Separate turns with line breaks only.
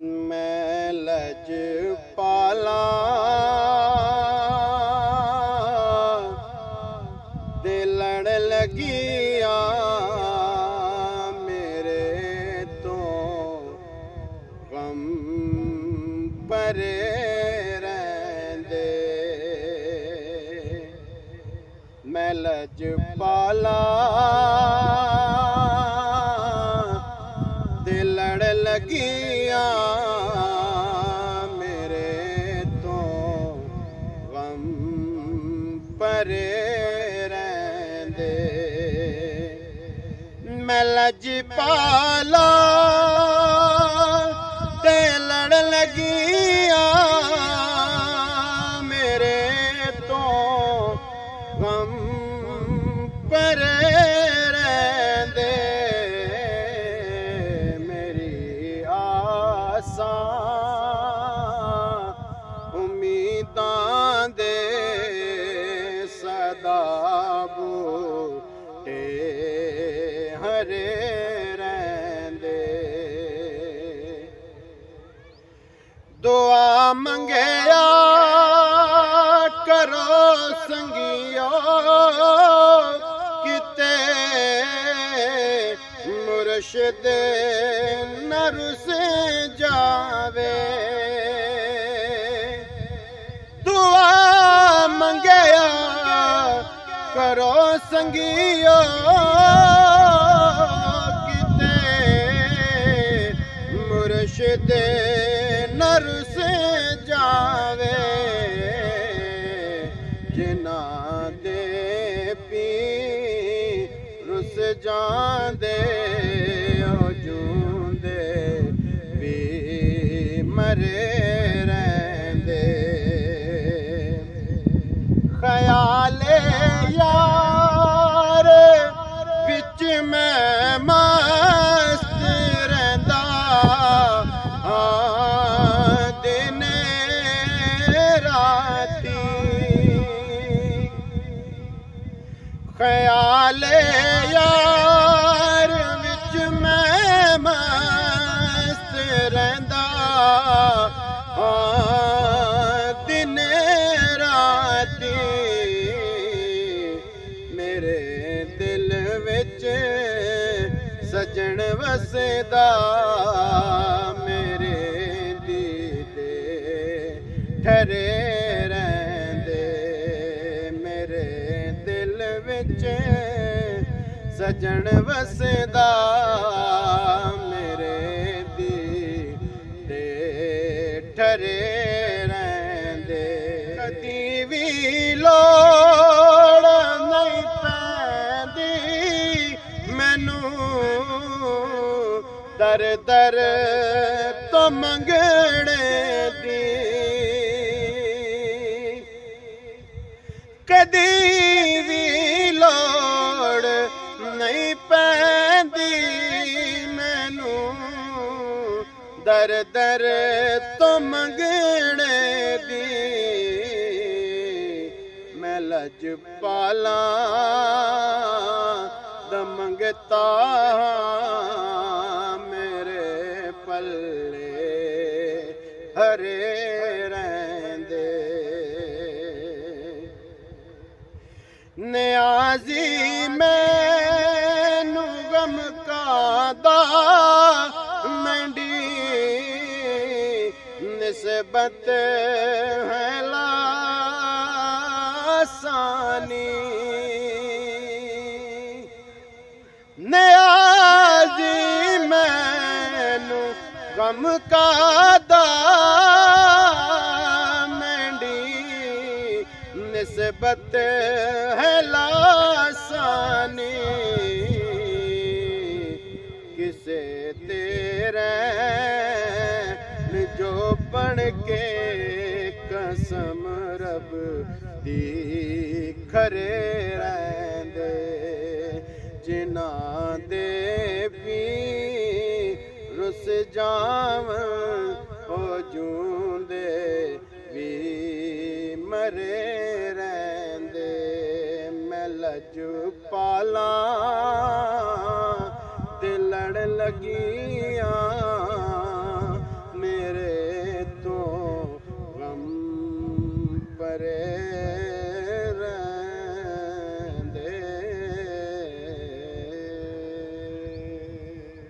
मैं लजपाला दे लड़ लगिया मेरे तो गम परे रहिंदे। मैं लजपाला दे लड़ लगिया मेरे तो गम परे रहिंदे। मैं लजपाला दे लड़ लगिया मेरे तो गम परे रहिंदे। उम्मीदां दे सदा बूटे हरे रहिंदे। दुआ मंगिया करो संगियो किते मुर्शिद न रुस जावे। दुआ मंगिया करो संगियो किते मुर्शिद न रुस जावे। जिना दे पी रुस जांदे जूंदे भी मरे रहिंदे। ख्याले यार विच मैं मस्त रहिंदा दिन राती। ख्याले यार विच मैं मस्त रहिंदा दिन राती। मेरे दिल विच सजन वसदा मेरे दीदे ठरे रहिंदे। मेरे दिल विच सजन वसदा मेरे दीदे ठरे रहिंदे। कदी भी लोड़ नहीं पैंदी मैनू दर दर तो मंगणे दी। कदी भी लोड़ नहीं पैंदी मैनू दर दर तो मंगणे दी। मैं लजपाला दा मंगता मेरे पल्ले हरे रहिंदे। नियाज़ी मैनू गम कादा मंडी निस्बत है लासानी। नियाज़ी मैनू गम कादा मंडी निस्बत है लासानी। किसे तेरे जो बन के कसम रब दी खरे रहिंदे। जिना दे भी रुस जावन हो जूंदे भी मरे रहिंदे। मैं लजपाला दे लड़ लगिया ਵੇ